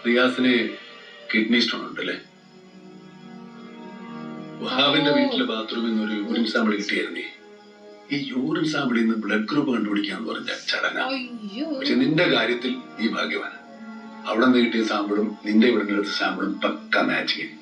റിയാസിന് kidney stone ഉണ്ടല്ലേ? വഹാബിന്റെ വീട്ടിലെ ബാത്റൂമിൽ നിന്ന് ഒരു യൂറിൻ സാമ്പിൾ കിട്ടിയായിരുന്നേ. ഈ യൂറിൻ സാമ്പിളിൽ നിന്ന് ബ്ലഡ് ഗ്രൂപ്പ് കണ്ടുപിടിക്കാന്ന് പറഞ്ഞ ചടന. പക്ഷെ നിന്റെ കാര്യത്തിൽ ഈ ഭാഗ്യവാൻ. അവിടെ നിന്ന് കിട്ടിയ സാമ്പിളും നിന്റെ ഇവിടെ എടുത്ത സാമ്പിളും പക്ക മാച്ചിങ്.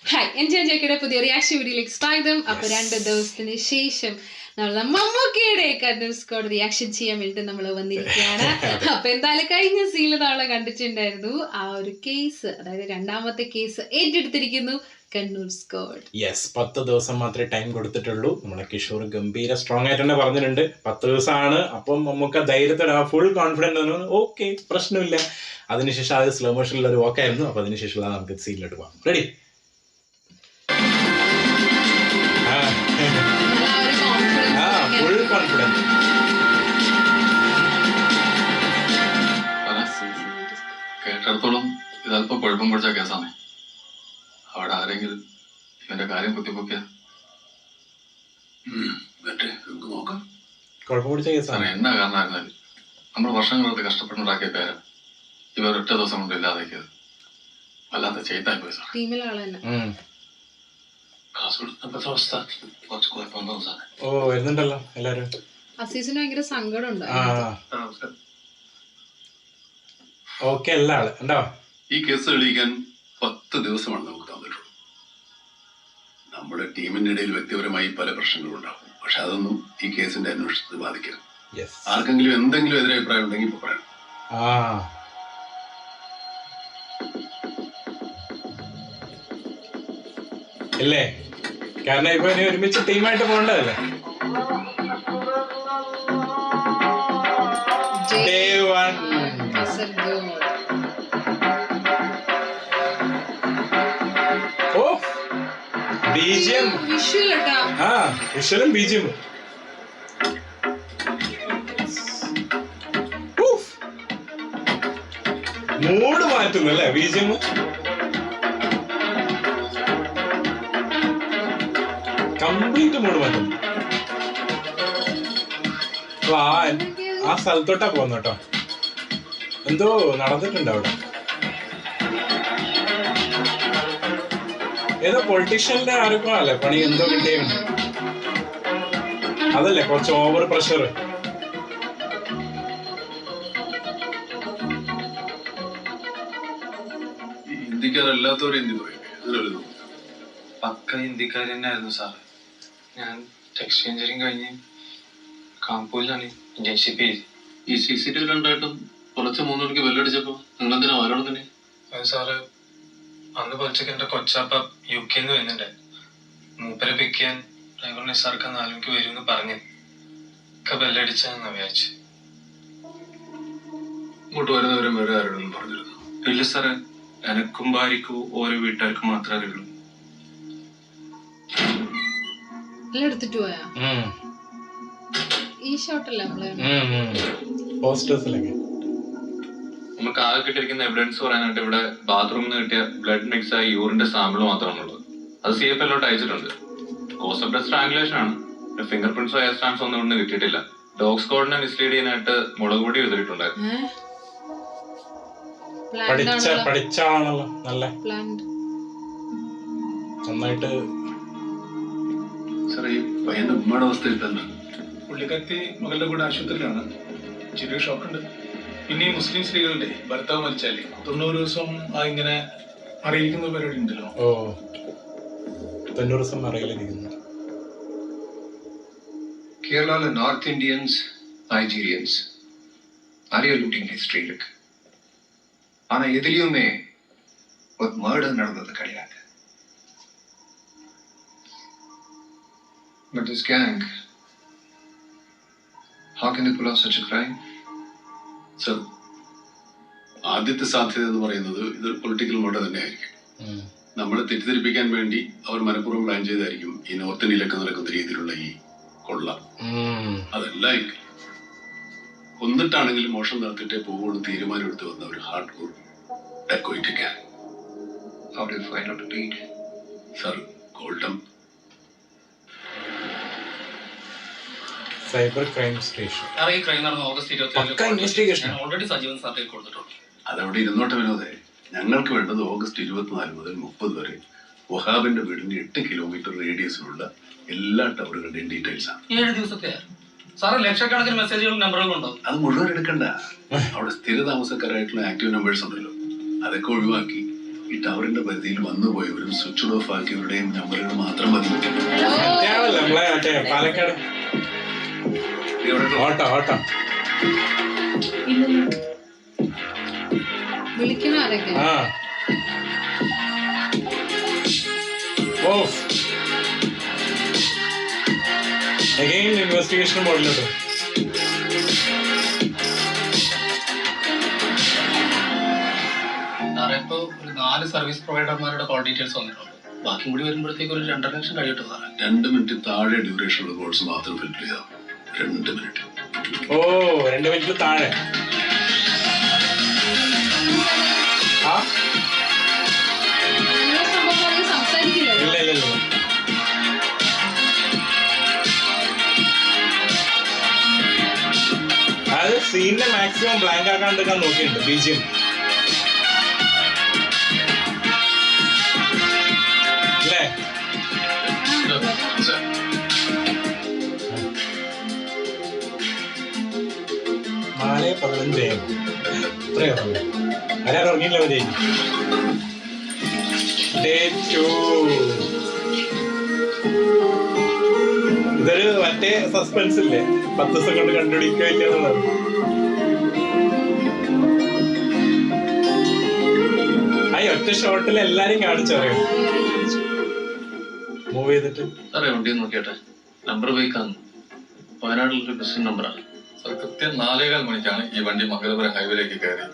ഹായ്, എൻജോയ് ജേക്കയുടെ പുതിയ റിയാക്ഷൻ വീഡിയോയിലേക്ക് സ്വാഗതം. അപ്പൊ 2 ദിവസത്തിന് ശേഷം നമ്മളെ മമ്മൂക്കയുടെ കർണൂൽ സ്ക്വാഡ് റിയാക്ഷൻ ചെയ്യാൻ വേണ്ടി നമ്മൾ വന്നിരിക്കുകയാണ്. അപ്പൊ എന്തായാലും കഴിഞ്ഞ സീനിൽ നമ്മളെ കണ്ടിട്ടുണ്ടായിരുന്നു. ആ ഒരു കേസ്, അതായത് 2ാമത്തെ കേസ് ഏറ്റെടുത്തിരിക്കുന്നു കണ്ണൂർ സ്ക്വാഡ്. യെസ്, 10 ദിവസം മാത്രമേ ടൈം കൊടുത്തിട്ടുള്ളൂ. നമ്മളെ കിഷോർ ഗംഭീര സ്ട്രോങ് ആയിട്ട് തന്നെ പറഞ്ഞിട്ടുണ്ട്. 10 ദിവസമാണ്. അപ്പം നമുക്ക് ധൈര്യത്തോടെ ഫുൾ കോൺഫിഡൻസ് ആണ്. ഓക്കെ, പ്രശ്നമില്ല. അതിനുശേഷം അത് സ്ലോ മോഷനിൽ ഒരു വാക്കായിരുന്നു. അപ്പൊ അതിനുശേഷം നമുക്ക് സീനിലോട്ട് പോകാം. റെഡി? Full confidence. കേട്ടിടത്തോളം ഇതല്പം കുഴപ്പം പിടിച്ച കേസാണ്. അവിടെ ആരെങ്കിലും ഇവന്റെ കാര്യം കുത്തിപ്പൊക്കിയ നോക്കാം. കുഴപ്പം പിടിച്ച കേസാണ്. എന്നാ കാരണമായിരുന്നാലും നമ്മൾ വർഷങ്ങളൊക്കെ കഷ്ടപ്പെട്ടുണ്ടാക്കിയ പേര് ഇവർ ഒറ്റ ദിവസം കൊണ്ട് ഇല്ലാതാക്കിയത് വല്ലാത്ത ചെയ്തായി പോയി സാർ. ഓ, വരുന്നുണ്ടല്ലോ എല്ലാരും. അസീസിന് ഭയങ്കര സങ്കടം ഉണ്ട്. ഓക്കെ, എല്ലാ ആള് ഉണ്ടോ? ഈ കേസ് തെളിയിക്കാൻ 10 ദിവസമാണ് നമുക്ക് തന്നിട്ടുള്ളൂ. നമ്മുടെ ടീമിന്റെ ഇടയിൽ വ്യക്തിപരമായി പല പ്രശ്നങ്ങളും ഉണ്ടാവും. പക്ഷെ അതൊന്നും ഈ കേസിന്റെ അന്വേഷണത്തെ ബാധിക്കരുത്. ആർക്കെങ്കിലും എന്തെങ്കിലും എതിരഭിപ്രായം ഉണ്ടെങ്കിൽ ഇപ്പൊ പറയണം. അല്ലേ? കാരണം ഇപ്പൊ ഇനി ഒരുമിച്ച് ടീമായിട്ട് പോകേണ്ടതല്ലേ? വിഷ്വലും ബീജിയം മൂഡ് മാറ്റുന്നല്ലേ? ബീജിയം കംപ്ലീറ്റ് മൂഡ് മാറ്റും. ആ സ്ഥലത്തോട്ടാ പോകുന്ന കേട്ടോ. എന്തോ നടന്നിട്ടുണ്ട് അവിടെ. ഏതോ പൊളിറ്റീഷ്യന്റെ ആർക്കും അല്ലേ പണി എന്തോ കിട്ടിയുണ്ട്. അതല്ലേ കുറച്ച് ഓവർ പ്രഷർ. ഇന്ത്യക്കാരല്ലാത്തവരെ പക്ക ഹിന്ദിക്കാർ തന്നെയായിരുന്നു സാറ്. ഞാൻ ടെക്സ്റ്റ് എഞ്ചിനീയറിംഗ് കഴിഞ്ഞ് കാൺപൂരിലാണ് ഇന്റേൺഷിപ്പ് ചെയ്ത്. ഈ CCTV ഉണ്ടായിട്ടും പുലർച്ചെ 3 മണിക്ക് ബെല്ലടിച്ചപ്പോ നിങ്ങളെന്തിനാ ആരോടും തന്നെ? അത് സാറ് അന്ന് പുലർച്ചയ്ക്ക് എന്റെ കൊച്ചാപ്പ UK വരുന്നുണ്ട്. മൂപ്പരെ പിക്ക് ചെയ്യാൻ ഡ്രൈവർ നിസാർക്ക് 4 മണിക്ക് വരുമെന്ന് പറഞ്ഞ് ബെല്ലടിച്ചാന്ന് വിചാരിച്ചു. ഇങ്ങോട്ട് വരുന്നവരും വേറെ ആരോടും പറഞ്ഞിരുന്നു? ഇല്ല സാറ്, എനക്കും ഭാര്യക്കും ഓരോ വീട്ടുകാർക്കും മാത്രമേ അറിയുള്ളൂ. എടുത്തിട്ട് പോയാ ഈ ഷോട്ടല്ലേ നമുക്ക് ആകെ കിട്ടിയിരിക്കുന്ന എവിഡൻസ് പറയാനായിട്ട് ഇവിടെ ബാത്റൂമിൽ നിന്ന് കിട്ടിയ ബ്ലഡ് മിക്സ് ആയി യൂറിന്റെ സാമ്പിൾ മാത്രമാണുള്ളത്. അത് CFLോട്ട് അയച്ചിട്ടുണ്ട്. കോസ് ഓഫ് ഡെത്ത് സ്ട്രാങ്കുലേഷൻ ആണ്. ഫിംഗർ പ്രിന്റ്സോ ഹെയർ സ്റ്റാമ്പ്സോ ഒന്നും ഇവിടെ കിട്ടിയിട്ടില്ല. ഡോഗ് സ്ക്വാഡിനെ മിസ്ലീഡ് ചെയ്യാനായിട്ട് മുളക് പൊടി എഴുതിയിട്ടുണ്ടായിരുന്നു. പഠിച്ചാണല്ലോ നല്ല നന്നായിട്ട്. സാറേ, ഈ പയ്യന്റെ ഉമ്മയുടെ അവസ്ഥയിൽ തന്നെ പുള്ളിക്കാരത്തി മകളുടെ കൂടെ ആശുപത്രിയിലാണ്. ചെറിയ ഷോക്കുണ്ട്. പിന്നെ ഈ മുസ്ലിം സ്ത്രീകളുടെ ഭർത്താവ് മരിച്ചാലേ 90 ദിവസം ഇങ്ങനെ അറിയിക്കുന്ന പരിപാടി ഉണ്ടല്ലോ. ഓ, 90 ദിവസം അറിയിലിരിക്കുന്നു. കേരളയിലെ നോർത്ത് ഇന്ത്യൻസ്, നൈജീരിയൻസ് நிறைய லூட்டிங் ஹிஸ்டரி இருக்கு. ஆனா எதுலயுமே ஒரு மர்டர் நடந்தது கிடையாது. But this gang, how can they pull off such a crime? Sir, ആദ്യത്തെ സാധ്യത എന്ന് പറയുന്നത് ഇത് പൊളിറ്റിക്കൽ മർഡർ തന്നെ ആയിരിക്കും. നമ്മളെ തെറ്റിദ്ധരിപ്പിക്കാൻ വേണ്ടി അവർ മനഃപൂർവ്വം പ്ലാൻ ചെയ്തായിരിക്കും ഈ നോർത്ത് ഇന്ത്യയിലൊക്കെ നടക്കുന്ന രീതിയിലുള്ള ഈ കൊള്ള. അതല്ല കൊന്നിട്ടാണെങ്കിലും മോഷണം നടത്തിയിട്ടേ പോകുമെന്ന് തീരുമാനമെടുത്ത് വന്ന ഒരു ഹാർഡ് കോർ ഡെക്കോയിറ്റിക്കാൻ. How do you find out the lead? Sir, golden cyber crime station. ഈ ക്രൈം നടന്ന ഓഗസ്റ്റ് പക്ക investigation. ഞാൻ ഓൾറെഡി സജീവൻ സാറിൽ കൊടുത്തിട്ടുണ്ട്. അതവിടെ ഇരുന്നോട്ടെ വിനോദേ. ഞങ്ങൾക്ക് വേണ്ടത് ഓഗസ്റ്റ് 24 മുതൽ 30 വരെ വഹാബിന്റെ വീടിന്റെ 8 കിലോമീറ്റർ റേഡിയസിലുള്ള എല്ലാ ടവറുകളുടെയും ഡീറ്റെയിൽസ് ആണ്. 7 ദിവസത്തെ സാറ് ലക്ഷക്കണക്കിന് മെസ്സേജുകളും നമ്പറുകളും ഉണ്ടാവും. അത് മുഴുവൻ എടുക്കണ്ട. അവിടെ സ്ഥിര താമസക്കാരായിട്ടുള്ള ആക്റ്റീവ് നമ്പേഴ്സ് ഉണ്ടല്ലോ, അതൊക്കെ ഒഴിവാക്കി ഈ ടവറിന്റെ പരിധിയിൽ വന്നുപോയവരും സ്വിച്ച് ഓഫ് ആക്കിയവരുടെയും നമ്പറുകൾ മാത്രം മതി. മറ്റേയാളല്ലേ നമ്മളെ മറ്റേ പാലക്കാട് ഓട്ടോ വിളിക്കണ ആരൊക്കെ? ആ ഓ അഗൈൻ ഇൻവെസ്റ്റിഗേഷൻ മോഡിലോട്ട്. സാറേ ഇപ്പൊ ഒരു 4 സർവീസ് പ്രൊവൈഡർമാരുടെ കോൾ ഡീറ്റെയിൽസ് വന്നിട്ടുണ്ട്. ബാക്കി കൂടി വരുമ്പോഴത്തേക്ക് ഒരു 2.5 ലക്ഷം കഴിയട്ടെ സാറേ. 2 മിനിറ്റ് താഴെ ഡ്യൂറേഷൻ ഉള്ള കോൾസ് മാത്രം ഫിൽറ്റർ ചെയ്യാം. 2 മിനിറ്റ്. ഓ 2 മിനിറ്റിൽ താഴെ. ആ അങ്ങനെ സംഭവം സംസാരിക്കില്ലല്ലോ. ഇല്ല ഇല്ല ഇല്ല. അത് സീനിനെ മാക്സിമം ബ്ലാങ്ക് ആക്കാണ്ടിരിക്കാൻ നോക്കിയിട്ടുണ്ട് ബിജിഎം. അല്ലേ? നാല് 15 ഇത്രയോ ആരാ ഉറങ്ങിയില്ല മതി. ഡേ 2 ഇതൊരു മറ്റേ സസ്പെൻസ് ഇല്ലേ, 10 ദിവസം കൊണ്ട് കണ്ടുപിടിക്കില്ല എന്നുള്ളത്. ആ ഒറ്റ ഷോട്ടിൽ എല്ലാരും കാണിച്ചറിയാം മൂവ് ചെയ്തിട്ട്. സാറേ വണ്ടി നോക്കിയാട്ടെ, നമ്പർ ബൈക്കാന്ന് വയനാട്ടിലൊരു ബസ് നമ്പറാണ്. സാർ കൃത്യം 4:15 മണിക്കാണ് ഈ വണ്ടി മംഗലപുരം ഹൈവേയിലേക്ക് കയറി.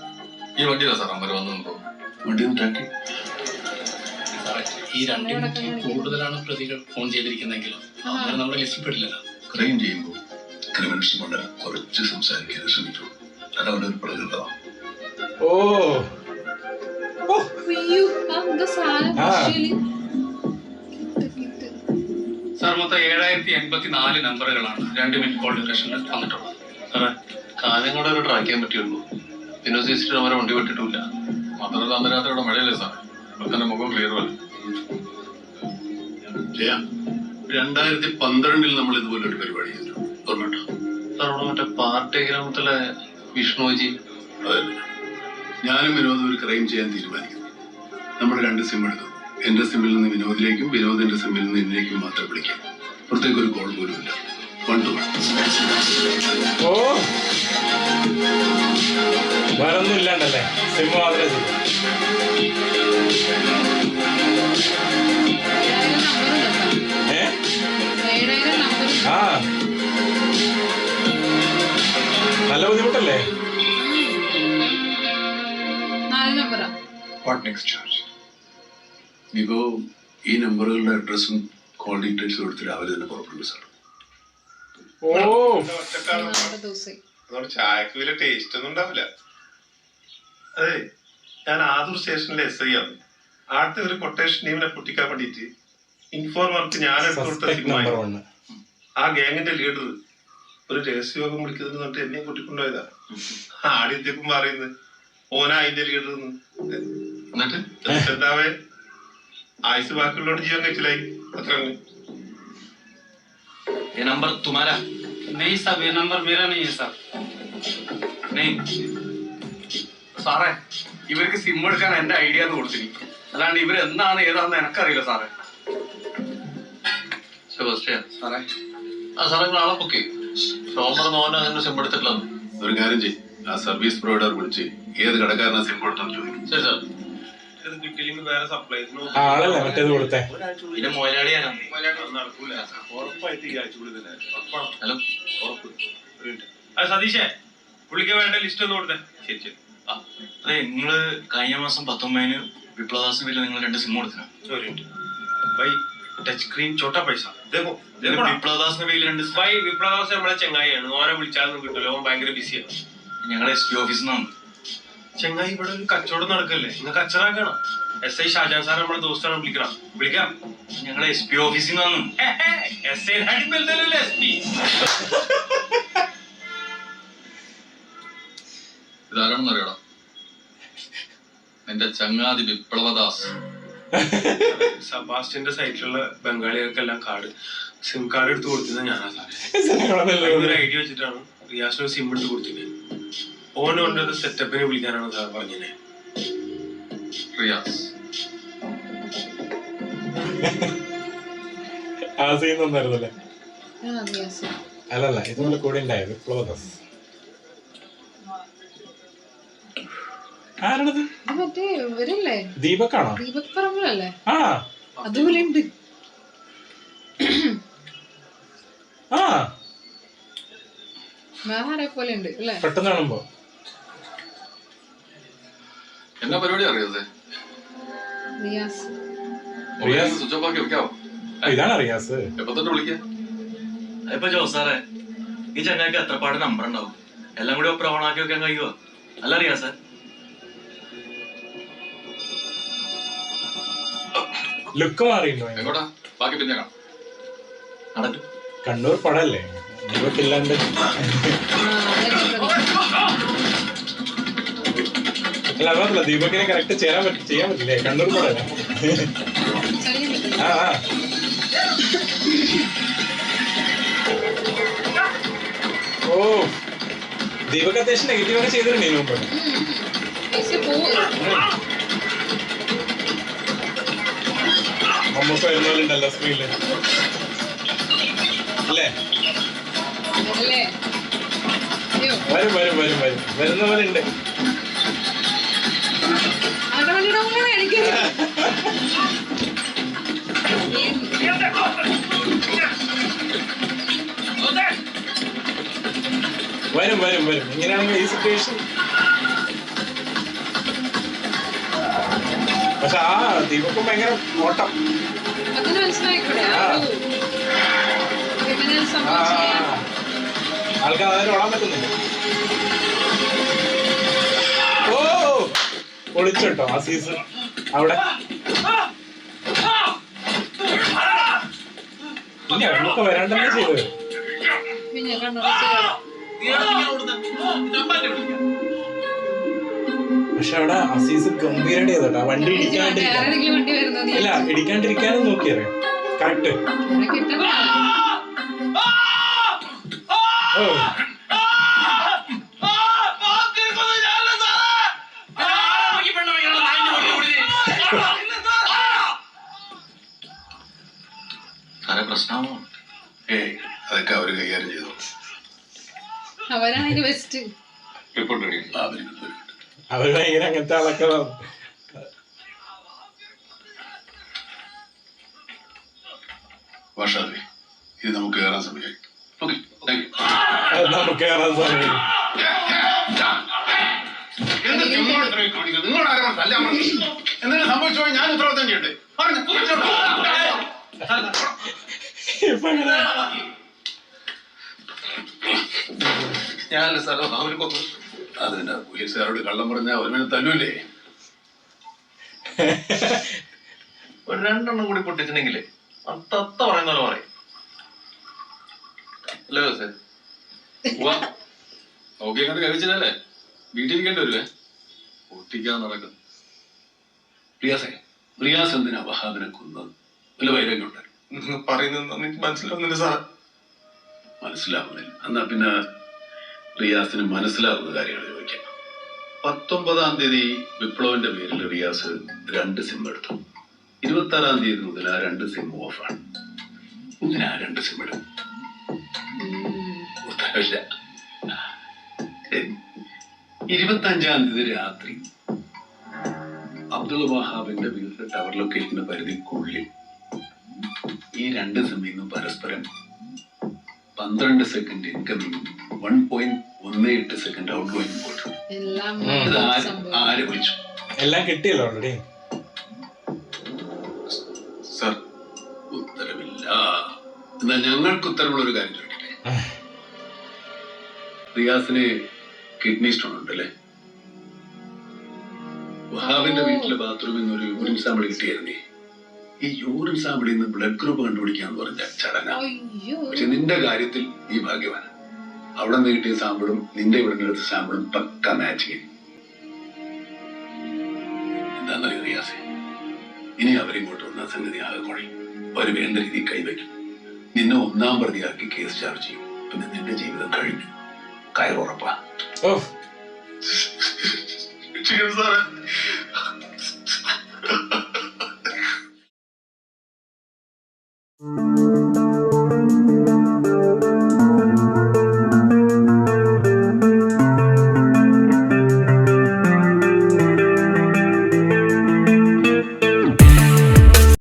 ഈ വണ്ടിയിലാണ് സാർ നമ്പർ വന്നു. വണ്ടി ഒന്ന് ട്രാക്ക്. സാറേ ഈ 2 മിനിറ്റിൽ കൂടുതലാണ് പ്രതികൾ ഫോൺ ചെയ്തിരിക്കുന്നെങ്കിലും അങ്ങനെ നമ്മുടെ ലിസ്റ്റിൽ പെടില്ലല്ലോ. ക്രൈം ചെയ്യുമ്പോൾ ക്രിമിനൽസ് കൊണ്ട് കുറച്ച് സംസാരിക്കാൻ ശ്രമിച്ചു. അതവിടെ ഒരു പ്രകൃതമാണ്. ഓ അയ്യോ, അതെന്താ സാധനം? ആ. actually. സാർ മൊത്തം 7084 നമ്പറുകളാണ് 2 മിനിറ്റ് കോൾ ഡ്യൂറേഷനിൽ വന്നിട്ടുള്ളത്. സാറേ കാലം കൂടെ ഒരു ട്രാക്ക് ചെയ്യാൻ പറ്റുള്ളൂ. പിന്നെ സിസ്റ്റർ അവരെ വണ്ടി വിട്ടിട്ടില്ല. മാത്രമല്ല അന്ന് രാത്രി ഇവിടെ മഴയല്ലേ സാർ, ഇവിടുത്തെ മുഖം ക്ലിയർ അല്ല. ചെയ്യാം. 2012 നമ്മൾ ഇതുപോലൊരു പരിപാടി ചെയ്തു. ഓർമ്മട്ടോ? സാർ അവിടെ മറ്റേ പാർട്ടി ഗ്രാമത്തിലെ വിഷ്ണുജി. അതല്ല, ഞാനും വിനോദം ഒരു ക്രൈം ചെയ്യാൻ തീരുമാനിക്കുന്നു. നമ്മൾ 2 സിം എടുക്കും. എന്റെ സിമ്മിൽ നിന്ന് വിനോദിലേക്കും വിനോദിന്റെ സിമ്മിൽ നിന്ന് എന്നിലേക്കും മാത്രം വിളിക്കാം. പുറത്തേക്ക് ഒരു കോൾ പോലും ഇല്ല. 1 to 1. ഓ വേറൊന്നും ഇല്ലാണ്ടല്ലേ, സിം മാത്രമേ ചെയ്തു. 7000 നമ്പറുണ്ട് കേട്ടോ. 7000 നമ്പറുണ്ട്. ആ നല്ല ബുദ്ധിമുട്ടല്ലേ? 4 നമ്പറാ. What next, Charge? ഇപ്പോ ഈ നമ്പറുകളുടെ അഡ്രസ്സും കോൾ ഡീറ്റെയിൽസും എടുത്ത് രാവിലെ തന്നെ പുറപ്പെടും സാർ. ഓ 4 ദിവസമായി. അതുകൊണ്ട് ചായക്ക് വലിയ ടേസ്റ്റ് ഒന്നും ഉണ്ടാവില്ല. അതെ, ഞാൻ ആദൂർ സ്റ്റേഷനിലെ SI ആണ്. ആദ്യത്തെ ഒരു കൊട്ടേഷൻ ടീമിനെ പൊട്ടിക്കാൻ വേണ്ടിയിട്ട് ഇൻഫോർമർക്ക് ഞാൻ എടുത്തു കൊടുത്ത സസ്പെക്ട് നമ്പർ സിനിമ. 1. ആ ഗ്യാങ്ങിന്റെ ലീഡർ ഒരു രഹസ്യയോഗം വിളിക്കുന്നത് പറഞ്ഞിട്ട് എന്നെ കൂട്ടിക്കൊണ്ടുപോയതാ. ആദ്യത്തേക്കും പറയുന്നത് ഓനാ അതിന്റെ ലീഡർ. എന്നിട്ട് എന്താവേ ആയുസ് ബാക്കിയുള്ളോട് ചെയ്യാൻ കഴിച്ചില്ലായി. അത്ര ये नंबर तुम्हारा नहीं साहब, ये नंबर मेरा नहीं है साहब. नहीं സാറേ, ഇവർക്ക് സിം എടുക്കാൻ എന്റെ ഐഡിയ എന്ന് കൊടുത്തിനി, അല്ലാണ്ട് ഇവർ എന്താണ് ഏതാണെന്ന് എനിക്കറിയില്ല സാറേ. സാറേ ആ സാറേ നാളെ പൊക്കെ സോമർ മോഹൻ അങ്ങനെ സിം എടുത്തിട്ടില്ല. ഒരു കാര്യം ചെയ്യും, ആ സർവീസ് പ്രൊവൈഡർ വിളിച്ച് ഏത് കടക്കാരനാ സിം കൊടുത്തെന്ന് ചോദിക്കും. ശരി സാർ. കിട്ടിയില്ലെങ്കിൽ വേറെ സപ്ലൈസിന് ആളല്ലേ മറ്റേത് കൊടുത്തേ. ഇത് മൊയിലാളിയാണോ? നടക്കൂല. ഉറപ്പായിട്ട് ഈ ആഴ്ച കൂടി തന്നെ ഹലോ ഉറപ്പ്. സതീഷേ, പുള്ളിക്ക് വേണ്ട ലിസ്റ്റ് ഒന്ന് കൊടുത്തേ. ശരി ശരി. അതെ, നിങ്ങള് കഴിഞ്ഞ മാസം 19 വിപ്ലവദാസിന് പേരിൽ നിങ്ങൾ 2 സിം കൊടുത്തിനാ. ബൈ ടച്ച് സ്ക്രീൻ ചോട്ടാ പൈസ വിപ്ലവദാസിന്റെ പേരിൽ 2 ഭായി വിപ്ലവദാസ് നമ്മളെ ചെങ്ങായിയാണ്. ഓനെ വിളിച്ചാലൊന്നും കിട്ടില്ല, ഓൻ ഭയങ്കര ബിസിയാണ്. ഞങ്ങളെ SP ഓഫീസിൽ നിന്നാണ്. ചെങ്ങായി ഇവിടെ ഒരു കച്ചവടം നടക്കല്ലേ, നിങ്ങൾക്ക് കച്ചറാക്കണം. SI ഷാജാൻ സാർ നമ്മളെ ദോസ്താണ്, വിളിക്കാം. ഞങ്ങളെ SP ഓഫീസിൽ നിന്നാണ്. SI അടിമല്ലേ SP. ഇതാരാണെന്ന് അറിയണം? എന്റെ ചങ്ങാതി വിപ്ലവദാസ്. സബാസ്റ്റിന്റെ സൈറ്റിലുള്ള ബംഗാളികൾക്കെല്ലാം കാർഡ് സിം കാർഡ് എടുത്ത് കൊടുത്തിരുന്നത് ഞാനാ സാറേ. ഒരു ഐഡിയ വെച്ചിട്ടാണ് റിയാസിന് സിം എടുത്ത് കൊടുത്തിരുന്നത്. ഓനോണ്ടത് സെറ്റപ്പിന് വിളിക്കാനാണ് സാർ പറഞ്ഞത്. റിയാസ് ആ സീൻ ഒന്നായിരുന്നല്ലേ? അല്ലല്ല, ഇതുപോലെ കൂടെ ഉണ്ടായ വിപ്ലവദാസ് ആരാണത്? മറ്റേ ഇവരല്ലേ, ദീപക്കാണോ? ദീപക് പറമ്പിലല്ലേ? ആ അതുപോലെ ഉണ്ട്. ആ വേറെ പോലെ ഉണ്ട് അല്ലേ? പെട്ടെന്ന് കാണുമ്പോ എന്നാ പരിപാടി അറിയാതെ? റിയാസ്. സ്വിച്ച് ഓഫ് ആക്കി വെക്കാവോ? ഇതാണ് റിയാസ്. എപ്പോ തൊട്ട് വിളിക്കാം? ഇപ്പൊ ജോസാറെ, ഈ ചങ്ങായിക്ക് എത്രപ്പാട് നമ്പർ ഉണ്ടാവും? എല്ലാം കൂടി ഒപ്പം ഓണാക്കി വെക്കാൻ കഴിയുമോ? അല്ല റിയാസ്, ലുക്ക് മാറിയിട്ടുണ്ടോ? എങ്ങോട്ടാ? ബാക്കി പിന്നെ കാണാം. നടക്കും. കണ്ണൂർ പടല്ലേ, ദീപക്കില്ലാണ്ട്. അല്ല അതല്ല, ദീപക്കിനെ കറക്റ്റ് ചെയ്യാൻ പറ്റില്ലേ? കണ്ണൂർ പടല്ലേ? ആ ഓ, ദീപക് അത്യാവശ്യം നെഗറ്റീവ് ഒക്കെ ചെയ്തിട്ടുണ്ട് ഇതിനു മുമ്പ്. മമ്മൂക്ക വരുന്നോലുണ്ടല്ലോ സ്ക്രീനില് അല്ലേ? വരും വരുന്ന പോലെ ഉണ്ട്. വരും ഇങ്ങനെയാണെങ്കിൽ ഈ സിറ്റുവേഷൻ. പക്ഷെ ആ ദീപക്കും ഭയങ്കര ഓട്ടം. ആൾക്കാർ അതിന് ഓടാൻ പറ്റുന്നുണ്ട്. ഓ പൊളിച്ചോട്ടോ ആ സീസൺ അവിടെ. ഇല്ല, നമുക്ക് വരാണ്ടല്ലേ ചെയ്തത്. പക്ഷെ അവിടെ അസീസ് ഗംഭീരമായിട്ട് ചെയ്തോട്ടോ. വണ്ടി ഇടിക്കാണ്ടിരിക്കാനും നോക്കിയറിയാം കറക്റ്റ്. ഓ പ്രശ്നമാണോ? അതൊക്കെ അവര് കൈകാര്യം ചെയ്തു. അവരാണ് അതിന് ബെസ്റ്റ്. അവര് ഭയങ്കര അങ്ങനത്തെ ആളൊക്കെ. വർഷാദി, ഇത് നമുക്ക് കയറാൻ സമയമായി. Okay, thank you. നമുക്ക് കയറാൻ സമയം. നിങ്ങളോട് ആരാണ് തല്ലാൻ പറഞ്ഞത്? എന്തെങ്കിലും സംഭവിച്ചു പോയി ഞാൻ ഉത്തരവാദിത്തം ചെയ്യട്ടെ? ഞാനല്ല സാറോ അവര് കൊന്നു. അതിന് പോലീസുകാരോട് കള്ളം പറഞ്ഞാൽ അവനെ തല്ലൂല്ലേ? ഒരു 2 എണ്ണം കൂടി പൊട്ടിച്ചിട്ടുണ്ടെങ്കിലേ തത്ത പറയുന്ന പോലെ പറയും. അല്ലേ സാർ? ഓക്കെ, കണ്ട് കഴിച്ചില്ലല്ലേ? വീട്ടിലിരിക്കേണ്ടി വരുവേ. പൊട്ടിക്കാൻ നടക്കും. റിയാസ് എന്തിനാ വഹാബിനെ കൊന്നത്? വല്ല വൈരാഗ്യം ഉണ്ടായിരുന്നു? പറയുന്നത് എനിക്ക് മനസ്സിലാവുന്നില്ല സാർ. മനസ്സിലാവുന്നില്ല? എന്നാ പിന്നെ റിയാസിന് മനസ്സിലാവുന്ന കാര്യങ്ങൾ ചോദിക്കാം. 19-ാം തീയതി വിപ്ലവന്റെ പേരിൽ റിയാസ് 2 സിം എടുത്തു. 26-ാം തീയതി മുതൽ ആ 2 സിം ഓഫാണ്. ഇങ്ങനെ ആ 2 സിം എടുക്കും. ഉത്തരവില്ല. 25-ാം തീയതി രാത്രി അബ്ദുൾ വഹാബിന്റെ വീടിന്റെ ടവർ ലൊക്കേഷന്റെ പരിധിക്കുള്ളിൽ ഈ 2 സിമ്മിൽ നിന്നും പരസ്പരം 12 second incoming, 1.18 second out going പോയിട്ട്. ആര് വിളിച്ചു? എല്ലാം കിട്ടിയല്ലോ ഓൾറെഡി. സാർ അല്ല, ഞങ്ങൾക്ക് ഉത്തരമുള്ള ഒരു കാര്യം ചോദിക്കട്ടെ. റിയാസിന് കിഡ്നി സ്റ്റോൺ ഉണ്ടല്ലേ? വഹാബിന്റെ വീട്ടിലെ ബാത്റൂമിൽ നിന്ന് ഒരു യൂറിൻ സാമ്പിൾ കിട്ടിയായിരുന്നേ. ഈ യൂറിൻ സാമ്പിളിൽ നിന്ന് ബ്ലഡ് ഗ്രൂപ്പ് കണ്ടുപിടിക്കാന്ന് പറഞ്ഞ ചടങ്ങാ. അയ്യോ പക്ഷെ നിന്റെ കാര്യത്തിൽ നീ ഭാഗ്യവാനാണ്. അവിടെ നിന്ന് കിട്ടിയ സാമ്പിളും നിന്റെ ഇവിടെ നിന്ന് എടുത്ത സാമ്പിളും പക്ക മാച്ചിങ്. എന്താന്നറിയോ റിയാസെ, ഇനി അവരിങ്ങോട്ട് വന്ന സംഗതി ആകെ കുഴയും. അവർ വേണ്ട രീതിയിൽ കൈവയ്ക്കും. നിന്നെ ഒന്നാം പ്രതിയാക്കി കേസ് ചാർജ് ചെയ്യും. പിന്നെ നിന്റെ ജീവിതം കഴിഞ്ഞു. കയറുറപ്പാ. ഓ സാറേ,